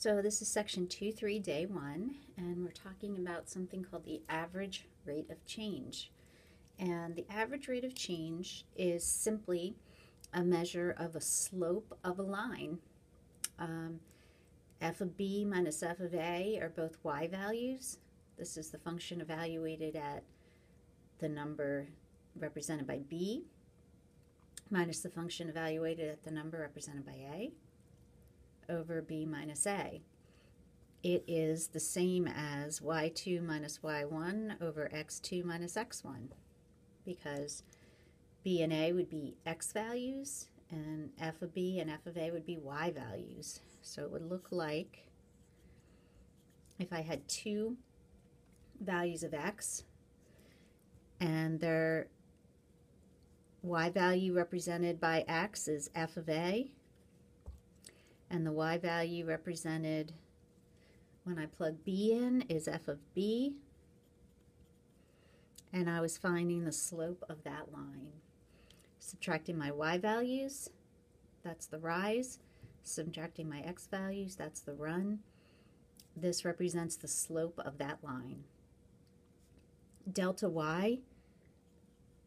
So this is section 2.3, day 1, and we're talking about something called the average rate of change. And the average rate of change is simply a measure of a slope of a line. F of b minus f of a are both y values. This is the function evaluated at the number represented by b minus the function evaluated at the number represented by a over b minus a. It is the same as y2 minus y1 over x2 minus x1, because b and a would be x values and f of b and f of a would be y values. So it would look like if I had two values of x and their y value represented by x is f of a, and the y value represented when I plug b in is f of b, and I was finding the slope of that line. Subtracting my y values, that's the rise. Subtracting my x values, that's the run. This represents the slope of that line. Delta y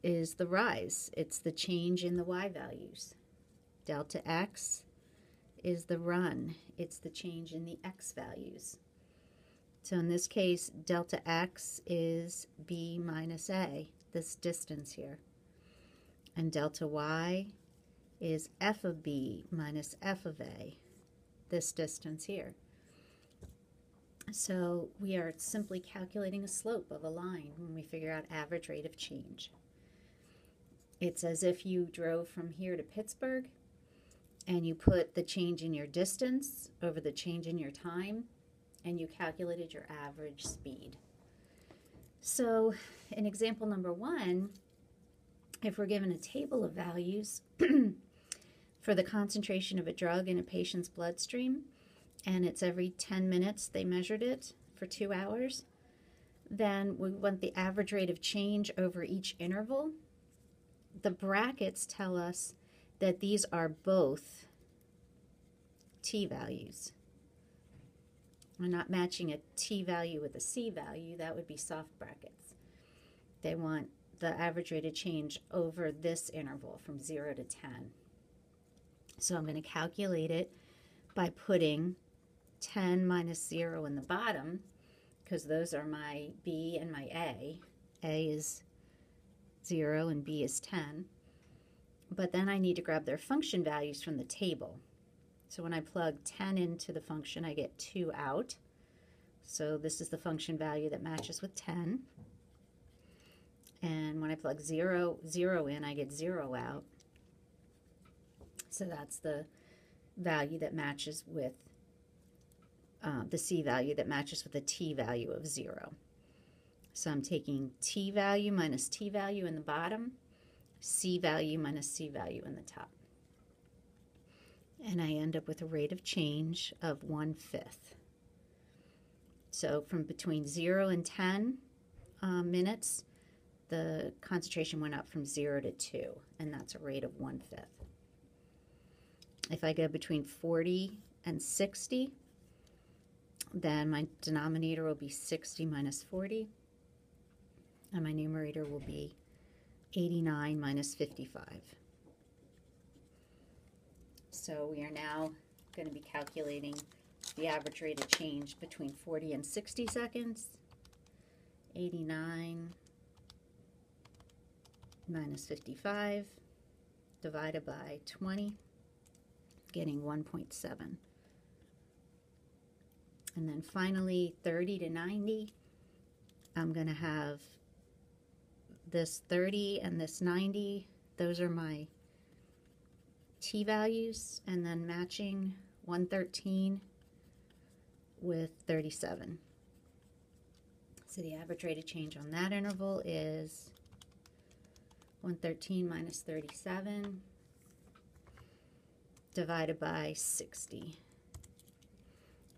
is the rise. It's the change in the y values. Delta x is the run. It's the change in the x values. So in this case, delta x is b minus a, this distance here. And delta y is f of b minus f of a, this distance here. So we are simply calculating a slope of a line when we figure out average rate of change. It's as if you drove from here to Pittsburgh and you put the change in your distance over the change in your time, and you calculated your average speed. So in example number 1, if we're given a table of values for the concentration of a drug in a patient's bloodstream, and it's every 10 minutes they measured it for 2 hours, then we want the average rate of change over each interval. The brackets tell us that these are both t values. We're not matching a t value with a c value. That would be soft brackets. They want the average rate of change over this interval from 0 to 10. So I'm going to calculate it by putting 10 minus 0 in the bottom, because those are my b and my a. A is 0 and b is 10. But then I need to grab their function values from the table. So when I plug 10 into the function, I get 2 out. So this is the function value that matches with 10. And when I plug 0 in, I get 0 out. So that's the value that matches with the c value that matches with the t value of 0. So I'm taking t value minus t value in the bottom, c value minus c value in the top. And I end up with a rate of change of 1/5. So from between 0 and 10 minutes, the concentration went up from 0 to 2, and that's a rate of 1/5. If I go between 40 and 60, then my denominator will be 60 minus 40, and my numerator will be 89 minus 55. So we are now going to be calculating the average rate of change between 40 and 60 seconds. 89 minus 55 divided by 20, getting 1.7. And then finally, 30 to 90, I'm going to have this 30 and this 90. Those are my t values, and then matching 113 with 37. So the average rate of change on that interval is 113 minus 37 divided by 60.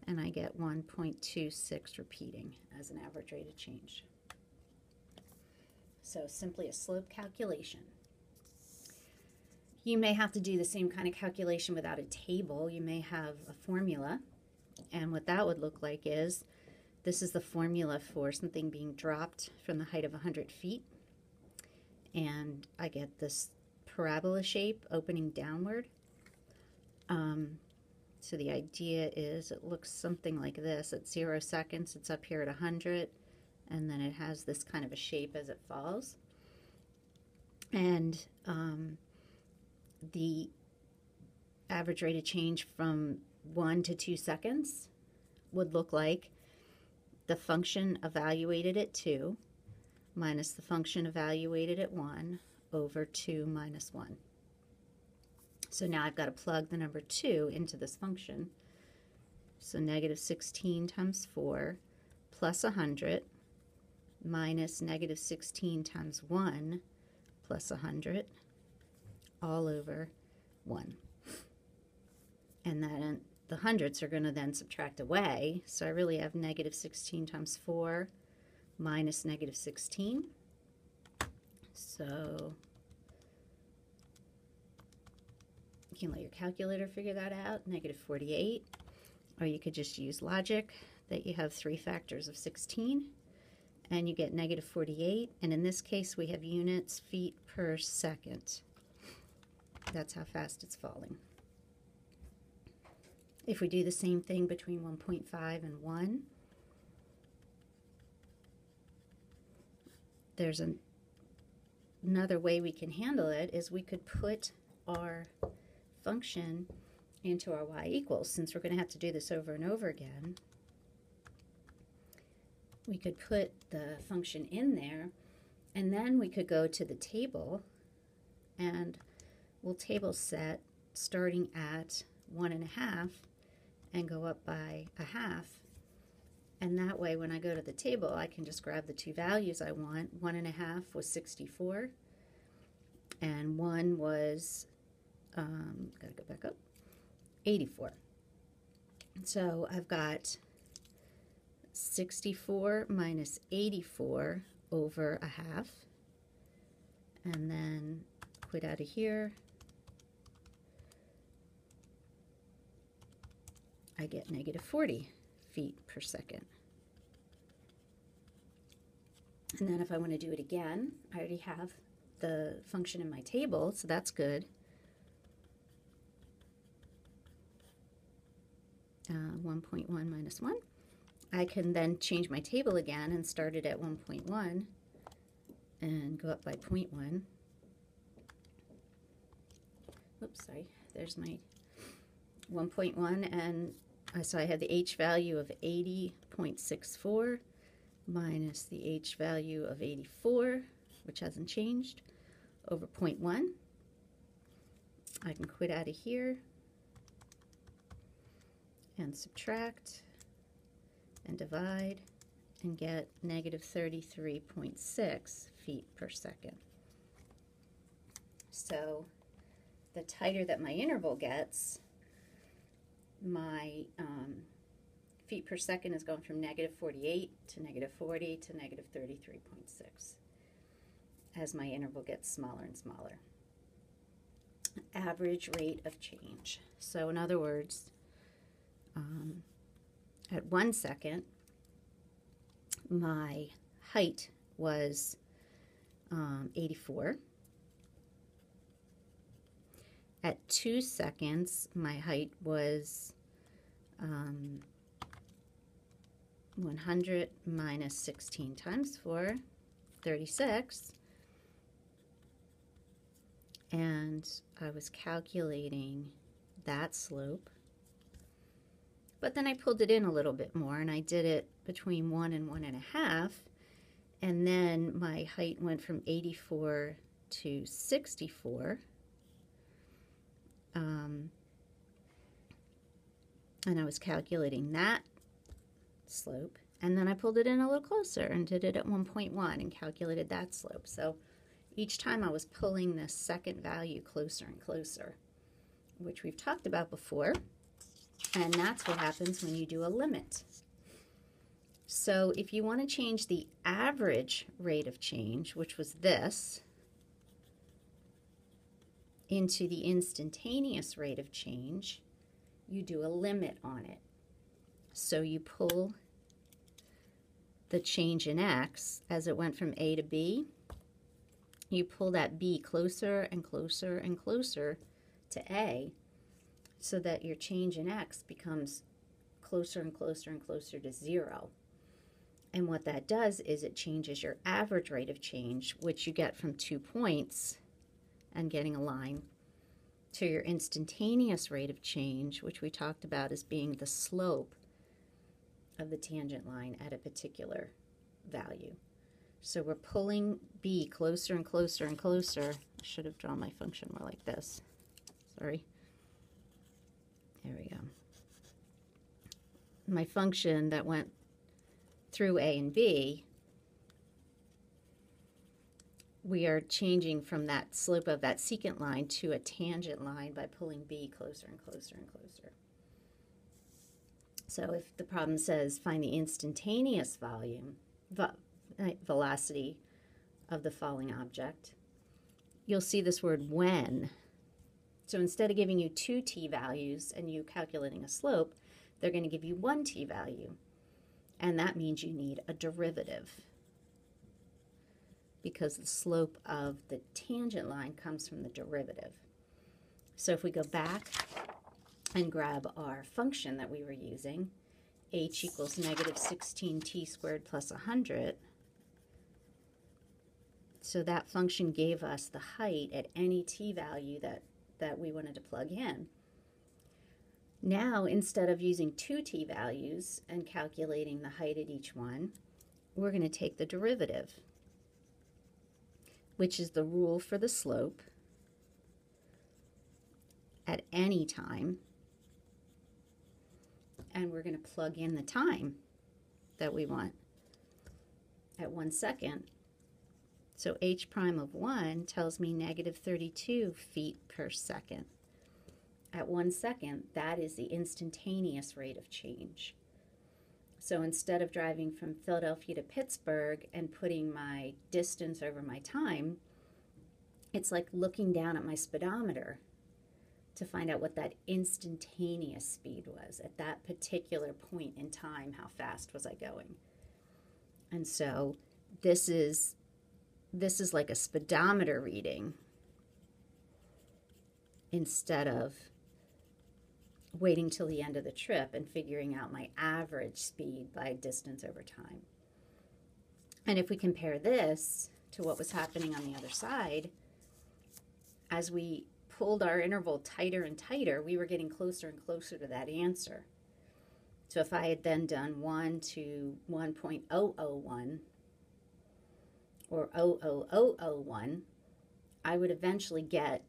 And I get 1.26 repeating as an average rate of change. So simply a slope calculation. You may have to do the same kind of calculation without a table. You may have a formula, And what that would look like is, this is the formula for something being dropped from the height of 100 feet. And I get this parabola shape opening downward. So the idea is it looks something like this. At 0 seconds, it's up here at 100, and then it has this kind of a shape as it falls. And the average rate of change from 1 to 2 seconds would look like the function evaluated at 2 minus the function evaluated at 1 over 2 minus 1. So now I've got to plug the number 2 into this function. So negative 16 times 4 plus 100 minus negative 16 times 1 plus 100 all over 1. And then the hundreds are going to then subtract away. So I really have negative 16 times 4 minus negative 16. So you can let your calculator figure that out, negative 48. Or you could just use logic that you have 3 factors of 16 and you get negative 48. And in this case, we have units feet per second. That's how fast it's falling. If we do the same thing between 1.5 and 1, there's another way we can handle it is we could put our function into our y equals. Since we're going to have to do this over and over again, we could put the function in there, and then we could go to the table and we'll table set starting at 1.5 and go up by 1/2. And that way, when I go to the table, I can just grab the 2 values I want. 1.5 was 64, and 1 was, gotta go back up, 84. So I've got 64 minus 84 over 1/2, and then quit out of here. I get negative 40 feet per second. And then if I want to do it again, I already have the function in my table, so that's good. 1.1 minus 1. I can then change my table again and start it at 1.1 and go up by 0.1. Oops, sorry. There's my 1.1, and so I have the h value of 80.64 minus the h value of 84, which hasn't changed, over 0.1. I can quit out of here and subtract and divide and get negative 33.6 feet per second. So the tighter that my interval gets, my feet per second is going from negative 48 to negative 40 to negative 33.6 as my interval gets smaller and smaller. Average rate of change. So in other words, at 1 second, my height was 84. At 2 seconds, my height was 100 minus 16 times 4, 36. And I was calculating that slope. But then I pulled it in a little bit more, and I did it between 1 and 1.5. And then my height went from 84 to 64. And I was calculating that slope, and then I pulled it in a little closer and did it at 1.1 and calculated that slope. So each time I was pulling this second value closer and closer, which we've talked about before, and that's what happens when you do a limit. So if you want to change the average rate of change, which was this, into the instantaneous rate of change, you do a limit on it. So you pull the change in x as it went from A to B. You pull that B closer and closer and closer to A so that your change in x becomes closer and closer and closer to 0. And what that does is it changes your average rate of change, which you get from 2 points and getting a line, to your instantaneous rate of change, which we talked about as being the slope of the tangent line at a particular value. So we're pulling B closer and closer and closer. I should have drawn my function more like this. Sorry. There we go. My function that went through A and B, we are changing from that slope of that secant line to a tangent line by pulling B closer and closer and closer. So if the problem says find the instantaneous velocity of the falling object, you'll see this word when. So instead of giving you 2 t values and you calculating a slope, they're going to give you 1 t value. And that means you need a derivative, because the slope of the tangent line comes from the derivative. So if we go back and grab our function that we were using, h equals negative 16t squared plus 100, so that function gave us the height at any t value that we wanted to plug in. Now, instead of using 2 t values and calculating the height at each one, we're going to take the derivative, which is the rule for the slope at any time, and we're going to plug in the time that we want at 1 second. So h prime of 1 tells me negative 32 feet per second. At 1 second, that is the instantaneous rate of change. So instead of driving from Philadelphia to Pittsburgh and putting my distance over my time, it's like looking down at my speedometer to find out what that instantaneous speed was at that particular point in time. How fast was I going? And so this is like a speedometer reading instead of waiting till the end of the trip and figuring out my average speed by distance over time. And if we compare this to what was happening on the other side, as we pulled our interval tighter and tighter, we were getting closer and closer to that answer. So if I had then done 1 to 1.001 or 00001, I would eventually get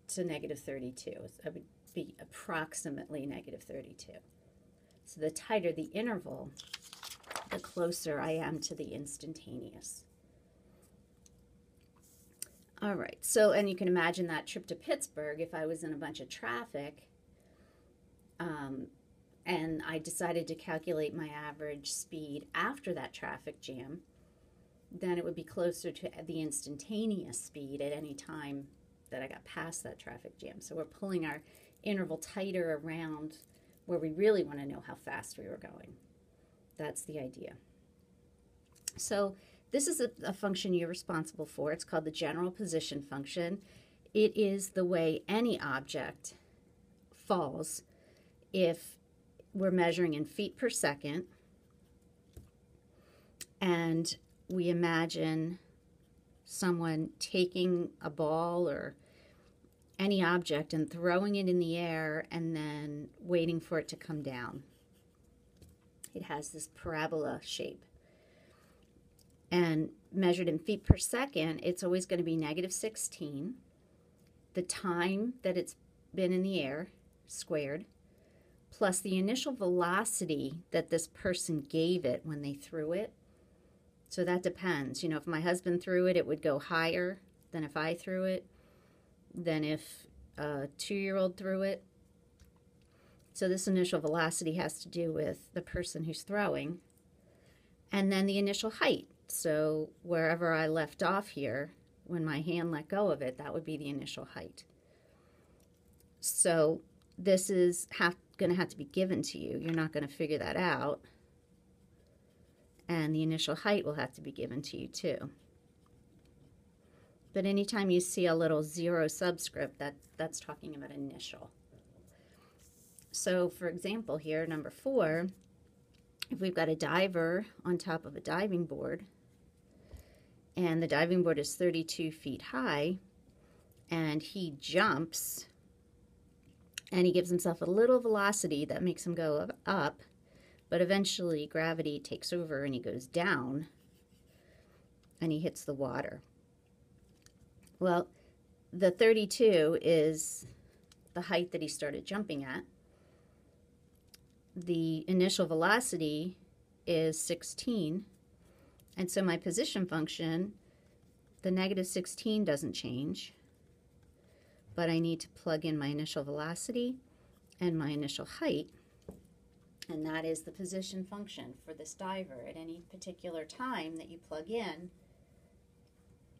to negative 32. I would be approximately negative 32. So the tighter the interval, the closer I am to the instantaneous. All right, so, and you can imagine that trip to Pittsburgh, if I was in a bunch of traffic, and I decided to calculate my average speed after that traffic jam, then it would be closer to the instantaneous speed at any time that I got past that traffic jam. So we're pulling our interval tighter around where we really want to know how fast we were going. That's the idea. So this is a function you're responsible for. It's called the general position function. It is the way any object falls if we're measuring in feet per second, and we imagine someone taking a ball or any object and throwing it in the air and then waiting for it to come down. It has this parabola shape. And measured in feet per second, it's always going to be negative 16. The time that it's been in the air, squared, plus the initial velocity that this person gave it when they threw it. So that depends. You know, if my husband threw it, it would go higher than if I threw it, than if a 2-year-old threw it. So this initial velocity has to do with the person who's throwing. And then the initial height. So wherever I left off here, when my hand let go of it, that would be the initial height. So this is going to have to be given to you. You're not going to figure that out. And the initial height will have to be given to you too. But anytime you see a little 0 subscript, that's talking about initial. So for example here, number 4, if we've got a diver on top of a diving board, and the diving board is 32 feet high, and he jumps, and he gives himself a little velocity that makes him go up, but eventually gravity takes over and he goes down, and he hits the water. Well, the 32 is the height that he started jumping at. The initial velocity is 16, and so my position function, the negative 16 doesn't change, but I need to plug in my initial velocity and my initial height, and that is the position function for this diver. At any particular time that you plug in,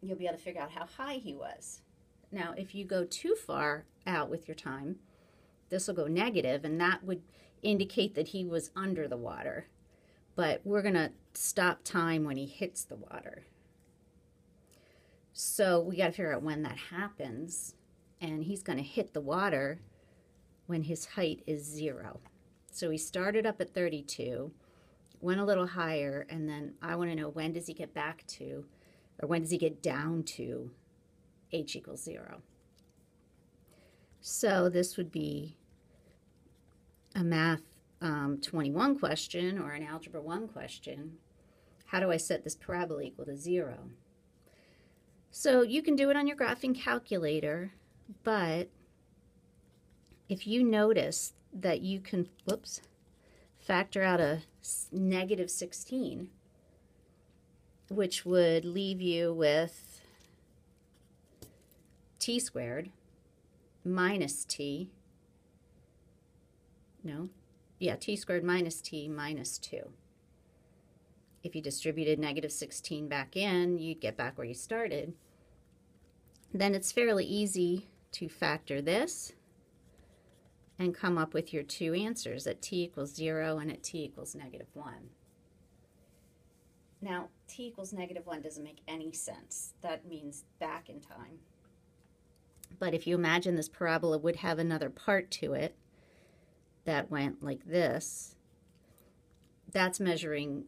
you'll be able to figure out how high he was. Now, if you go too far out with your time, this will go negative, and that would indicate that he was under the water. But we're going to stop time when he hits the water. So we got to figure out when that happens, and he's going to hit the water when his height is 0. So he started up at 32, went a little higher, and then I want to know, when does he get back to, or when does he get down to h equals 0? So this would be a math 21 question or an algebra 1 question. How do I set this parabola equal to 0? So you can do it on your graphing calculator, but if you notice that you can, factor out a negative 16, which would leave you with t squared minus t, t squared minus t minus 2. If you distributed negative 16 back in, you'd get back where you started. Then it's fairly easy to factor this and come up with your two answers at t equals 0 and at t equals negative 1. Now, t equals negative 1 doesn't make any sense. That means back in time. But if you imagine this parabola would have another part to it that went like this, that's measuring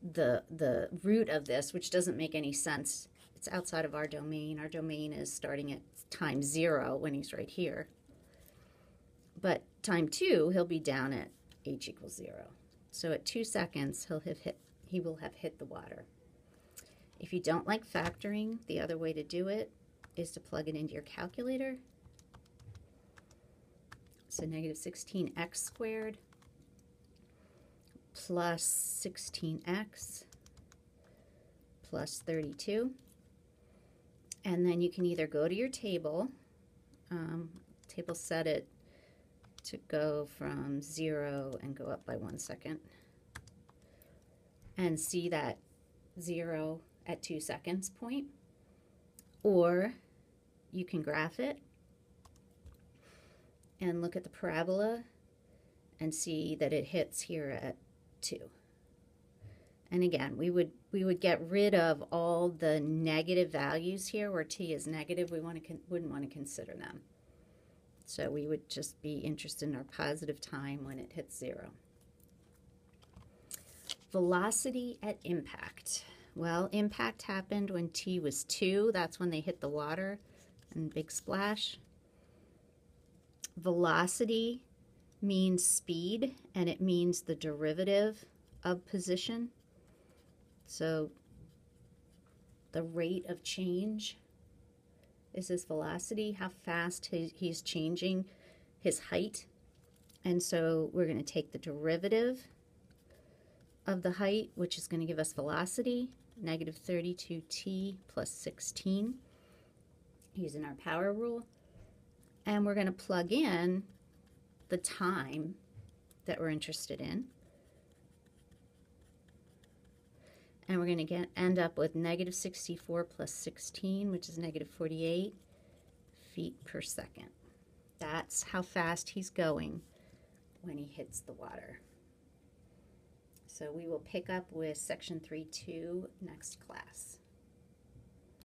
the root of this, which doesn't make any sense. It's outside of our domain. Our domain is starting at time 0 when he's right here. But time 2, he'll be down at h equals 0. So at 2 seconds, he will have hit the water. If you don't like factoring, the other way to do it is to plug it into your calculator. So negative 16x squared plus 16x plus 32. And then you can either go to your table, table set it to go from 0 and go up by 1 second, and see that 0 at 2 seconds point, or you can graph it and look at the parabola and see that it hits here at 2. And again, we would get rid of all the negative values here where t is negative. We wouldn't want to consider them. So we would just be interested in our positive time when it hits 0. Velocity at impact. Well, impact happened when t was 2. That's when they hit the water and big splash. Velocity means speed, and it means the derivative of position. So the rate of change is his velocity, how fast he's changing his height. And so we're going to take the derivative of the height, which is going to give us velocity, negative 32t plus 16, using our power rule. And we're going to plug in the time that we're interested in. And we're going to end up with negative 64 plus 16, which is negative 48 feet per second. That's how fast he's going when he hits the water. So we will pick up with section 3.2 next class.